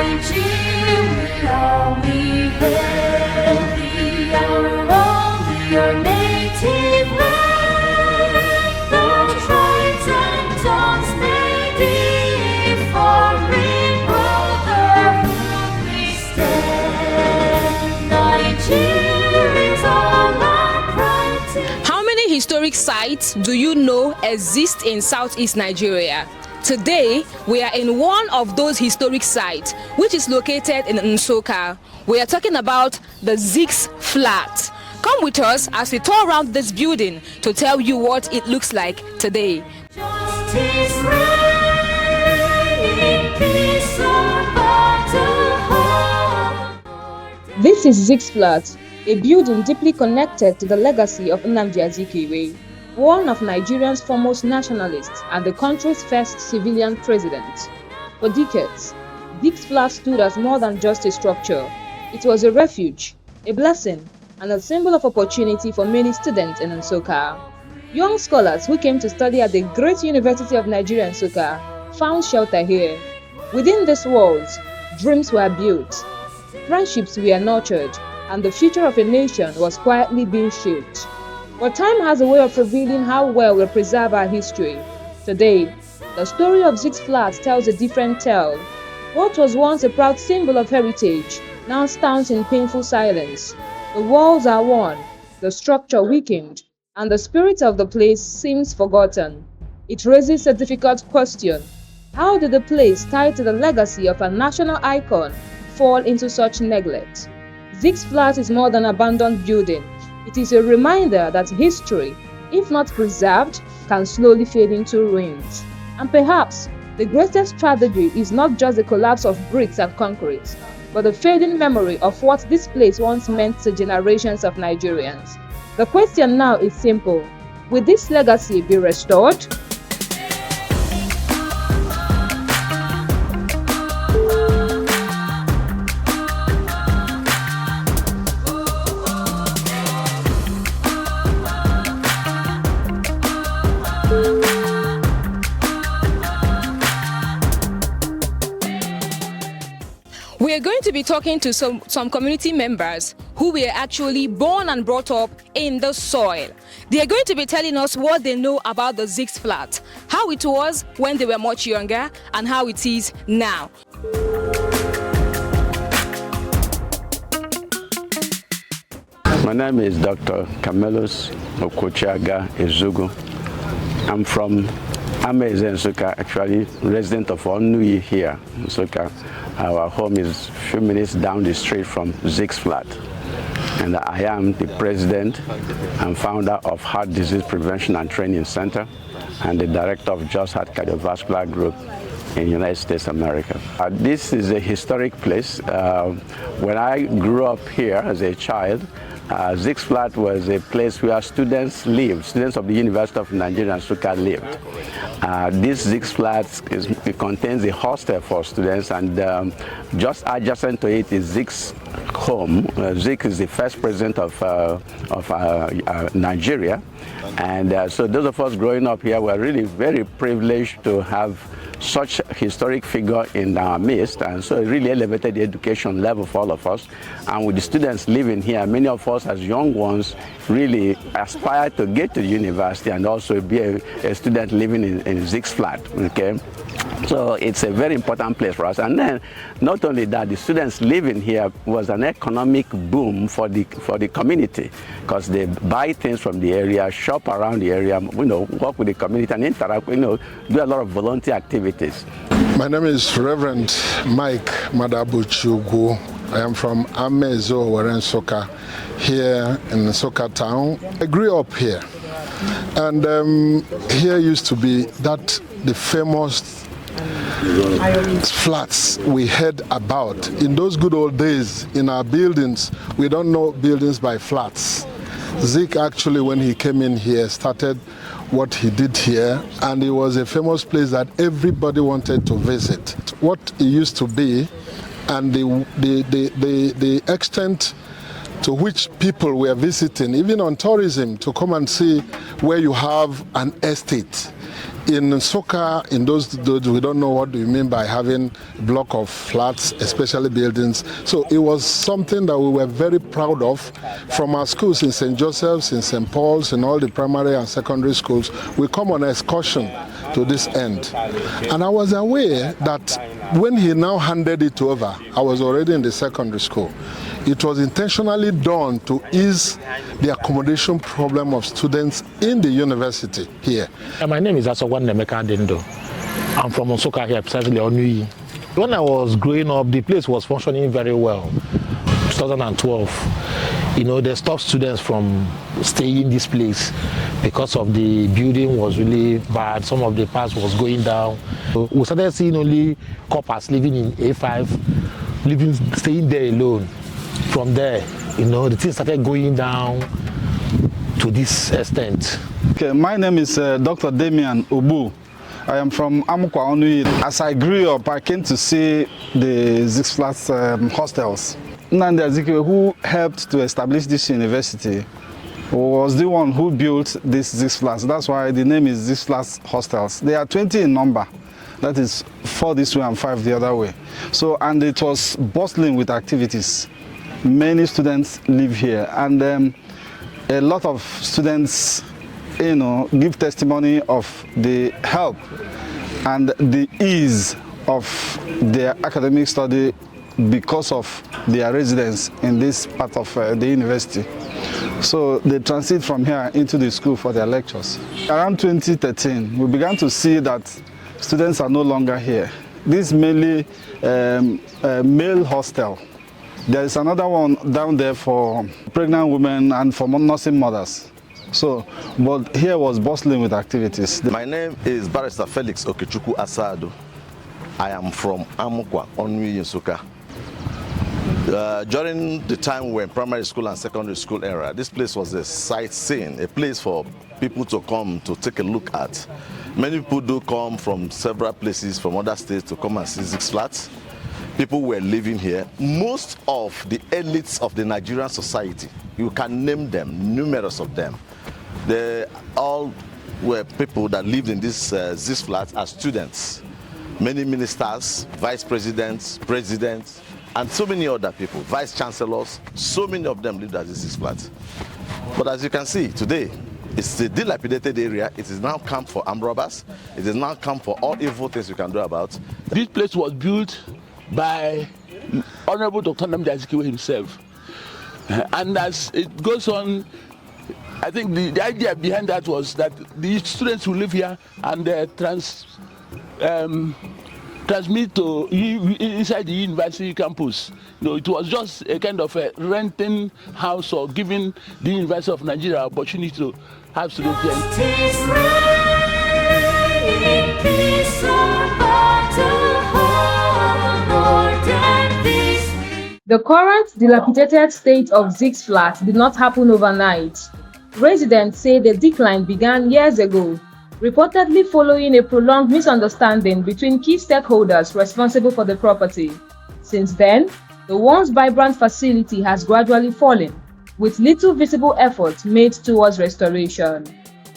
Nigeria, we hail thee, our own, your native land. The tribes and tongues may differ, in brotherhood we stand. Nigerians all our pride. How many historic sites do you know exist in Southeast Nigeria? Today, we are in one of those historic sites, which is located in Nsukka. We are talking about the Zix Flat. Come with us as we tour around this building to tell you what it looks like today. Justice reign, peace above the whole. This is Zix Flat, a building deeply connected to the legacy of Nnamdi Azikiwe, one of Nigeria's foremost nationalists and the country's first civilian president. For decades, Zix Flat stood as more than just a structure. It was a refuge, a blessing, and a symbol of opportunity for many students in Nsukka. Young scholars who came to study at the great University of Nigeria Nsukka found shelter here. Within these walls, dreams were built, friendships were nurtured, and the future of a nation was quietly being shaped. But time has a way of revealing how well we preserve our history. Today, the story of Zix Flat tells a different tale. What was once a proud symbol of heritage now stands in painful silence. The walls are worn, the structure weakened, and the spirit of the place seems forgotten. It raises a difficult question. How did the place tied to the legacy of a national icon fall into such neglect? Zix Flat is more than an abandoned building. It is a reminder that history, if not preserved, can slowly fade into ruins. And perhaps the greatest tragedy is not just the collapse of bricks and concrete, but the fading memory of what this place once meant to generations of Nigerians. The question now is simple: will this legacy be restored? We are going to be talking to some community members who were actually born and brought up in the soil. They are going to be telling us what they know about the Zix Flat, how it was when they were much younger, and how it is now. My name is Dr. Camelus Okochaga Ezugu. I'm from Ameze Nsukka, actually resident of Onui here in Nsukka. Our home is a few minutes down the street from Zix Flat. And I am the president and founder of Heart Disease Prevention and Training Center and the director of Just Heart Cardiovascular Group in the United States of America. This is a historic place. When I grew up here as a child, Zix Flat was a place where students lived, students of the University of Nigeria Nsukka lived. This Zix Flat it contains a hostel for students, and just adjacent to it is Zix home. Zix is the first president of Nigeria, and so those of us growing up here were really very privileged to have such a historic figure in our midst, and so it really elevated the education level for all of us. And with the students living here, many of us as young ones really aspired to get to the university and also be a student living in Zix Flat. Okay, so it's a very important place for us. And then not only that, the students living here was an economic boom for the community, because they buy things from the area, shop around the area, work with the community and interact, do a lot of volunteer activities. My name is Reverend Mike Madabuchugu. I am from Amezo Nsukka, here in Nsukka town. I grew up here, and here used to be the famous flats we heard about. In those good old days, in our buildings, we don't know buildings by flats. Zeke actually, when he came in here, started what he did here, and it was a famous place that everybody wanted to visit. What it used to be, and the extent to which people were visiting, even on tourism, to come and see where you have an estate In Nsukka, in those days, we don't know what do you mean by having a block of flats, especially buildings. So it was something that we were very proud of. From our schools in St. Joseph's, in St. Paul's, in all the primary and secondary schools, we come on excursion to this end. And I was aware that when he now handed it over, I was already in the secondary school. It was intentionally done to ease the accommodation problem of students in the university here. My name is Asogwan Nemeka Dendo. I'm from Nsukka here, precisely Onui. When I was growing up, the place was functioning very well. 2012, they stopped students from staying in this place because of the building was really bad. Some of the parts was going down. So we started seeing only coppers living in A5, staying there alone. From there, the things started going down to this extent. Okay, my name is Dr. Damian Obu. I am from Amukwa Onui. As I grew up, I came to see the Six Flats hostels. Nnamdi Azikiwe, who helped to establish this university, was the one who built this Six Flats. That's why the name is Six Flats Hostels. They are 20 in number. That is 4 this way and 5 the other way. So, and it was bustling with activities. Many students live here, and a lot of students, give testimony of the help and the ease of their academic study because of their residence in this part of the university. So they transit from here into the school for their lectures. Around 2013, we began to see that students are no longer here. This is mainly a male hostel. There is another one down there for pregnant women and for nursing mothers. So, but here was bustling with activities. My name is Barrister Felix Okechukwu Asado. I am from Amukwa, Onui, Nsukka. During the time when primary school and secondary school era, this place was a sightseeing, a place for people to come to take a look at. Many people do come from several places, from other states, to come and see Six Flats. People were living here. Most of the elites of the Nigerian society, you can name them, numerous of them, they all were people that lived in this Six Flats as students. Many ministers, vice presidents, presidents, and so many other people, vice chancellors, so many of them lived at this Six Flats. But as you can see today, it's a dilapidated area. It is now camp for armed robbers. It is now camp for all evil things you can do about. This place was built by Honorable Dr. Nnamdi Azikiwe himself. And as it goes on, I think the idea behind that was that the students who live here and transmit to inside the university campus. It was just a kind of a renting house or giving the University of Nigeria opportunity to have students here. Justice reign in peace or battle, Lord and peace. The current dilapidated state of Six Flats did not happen overnight. Residents say the decline began years ago, reportedly following a prolonged misunderstanding between key stakeholders responsible for the property. Since then, the once vibrant facility has gradually fallen, with little visible effort made towards restoration.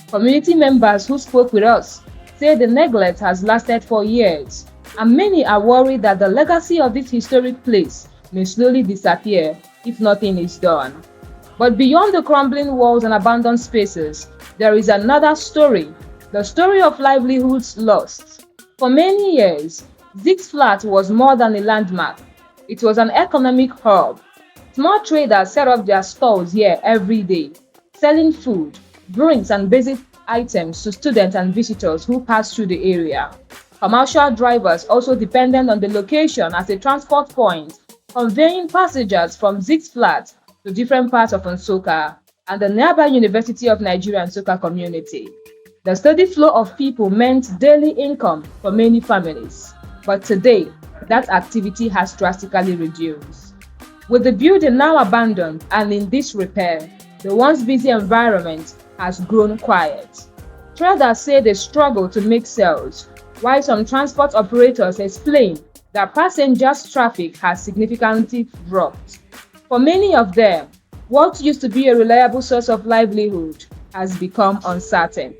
Community members who spoke with us say the neglect has lasted for years, and many are worried that the legacy of this historic place may slowly disappear if nothing is done. But beyond the crumbling walls and abandoned spaces, there is another story. The story of livelihoods lost. For many years, Six Flats was more than a landmark. It was an economic hub. Small traders set up their stalls here every day, selling food, drinks, and basic items to students and visitors who pass through the area. Commercial drivers also depended on the location as a transport point, conveying passengers from Six Flats to different parts of Nsukka and the nearby University of Nigeria Nsukka community. The steady flow of people meant daily income for many families, but today, that activity has drastically reduced. With the building now abandoned and in disrepair, the once busy environment has grown quiet. Traders say they struggle to make sales, while some transport operators explain that passengers' traffic has significantly dropped. For many of them, what used to be a reliable source of livelihood has become uncertain.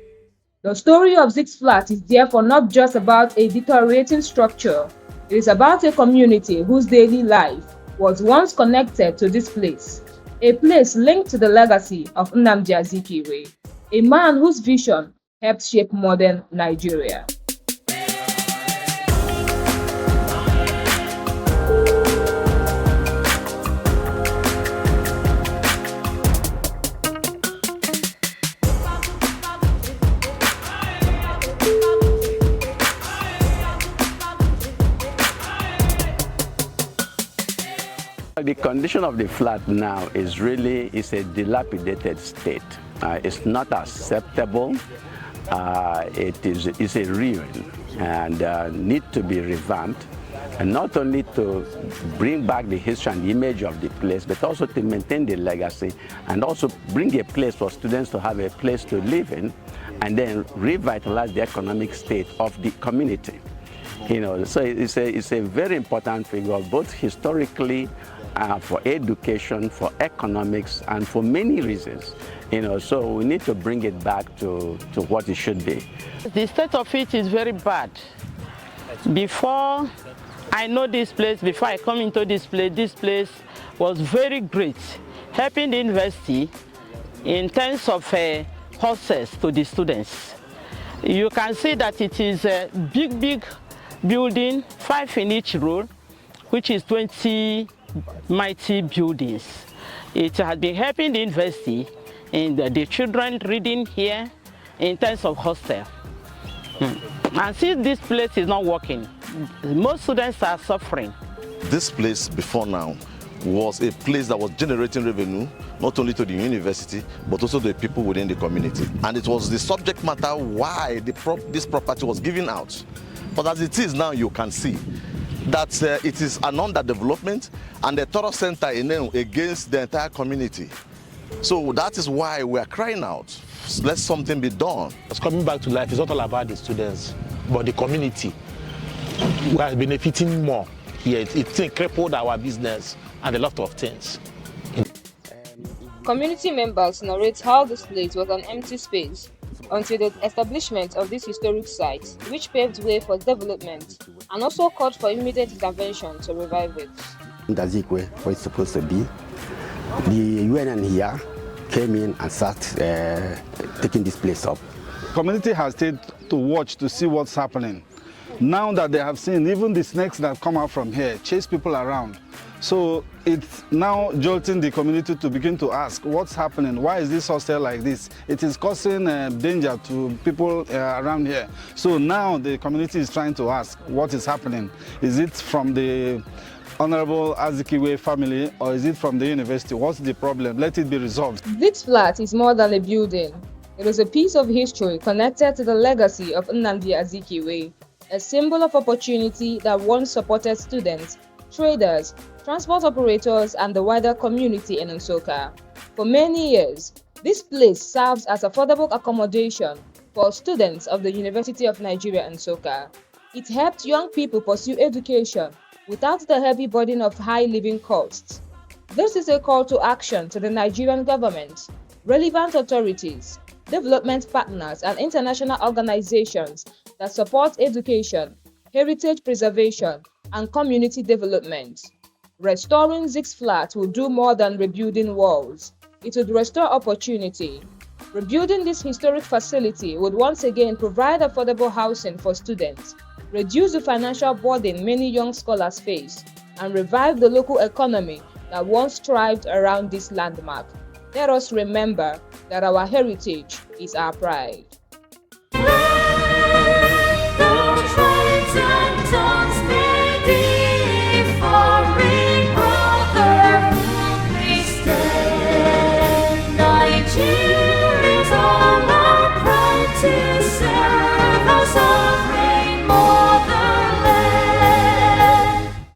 The story of Zig's Flat is therefore not just about a deteriorating structure. It is about a community whose daily life was once connected to this place, a place linked to the legacy of Nnamdi Azikiwe, a man whose vision helped shape modern Nigeria. The condition of the flat now is really a dilapidated state. It's not acceptable. It's a ruin and need to be revamped, and not only to bring back the history and the image of the place, but also to maintain the legacy and also bring a place for students to have a place to live in, and then revitalize the economic state of the community. So it's a very important figure, both historically, for education, for economics, and for many reasons. So we need to bring it back to what it should be. The state of it is very bad. Before I know this place, before I come into this place was very great, helping the university in terms of hostels to the students. You can see that it is a big building, 5 in each row, which is 20 mighty buildings. It has been helping the university and the children reading here in terms of hostel. And since this place is not working, most students are suffering. This place before now was a place that was generating revenue, not only to the university, but also the people within the community. And it was the subject matter why this property was given out. But as it is now, you can see that it is an underdevelopment and a thorough center against the entire community. So that is why we are crying out, let something be done. It's coming back to life. It's not all about the students, but the community. We are benefiting more here. It's crippled our business and a lot of things. Community members narrate how this place was an empty space until the establishment of this historic site, which paved way for development and also called for immediate intervention to revive it. Ndazikwe, where it's supposed to be, the UNN here came in and started taking this place up. Community has stayed to watch to see what's happening. Now that they have seen even the snakes that come out from here chase people around. So it's now jolting the community to begin to ask what's happening, why is this hostel like this? It is causing danger to people around here. So now the community is trying to ask what is happening. Is it from the Honorable Azikiwe family or is it from the university? What's the problem? Let it be resolved. This flat is more than a building. It is a piece of history connected to the legacy of Nnamdi Azikiwe, a symbol of opportunity that once supported students, traders, transport operators, and the wider community in Nsukka. For many years, this place serves as affordable accommodation for students of the University of Nigeria Nsukka. It helped young people pursue education without the heavy burden of high living costs. This is a call to action to the Nigerian government, relevant authorities, development partners, and international organizations that support education, heritage preservation, and community development. Restoring Zig's Flat will do more than rebuilding walls. It would restore opportunity. Rebuilding this historic facility would once again provide affordable housing for students, reduce the financial burden many young scholars face, and revive the local economy that once thrived around this landmark. Let us remember that our heritage is our pride. Don't try to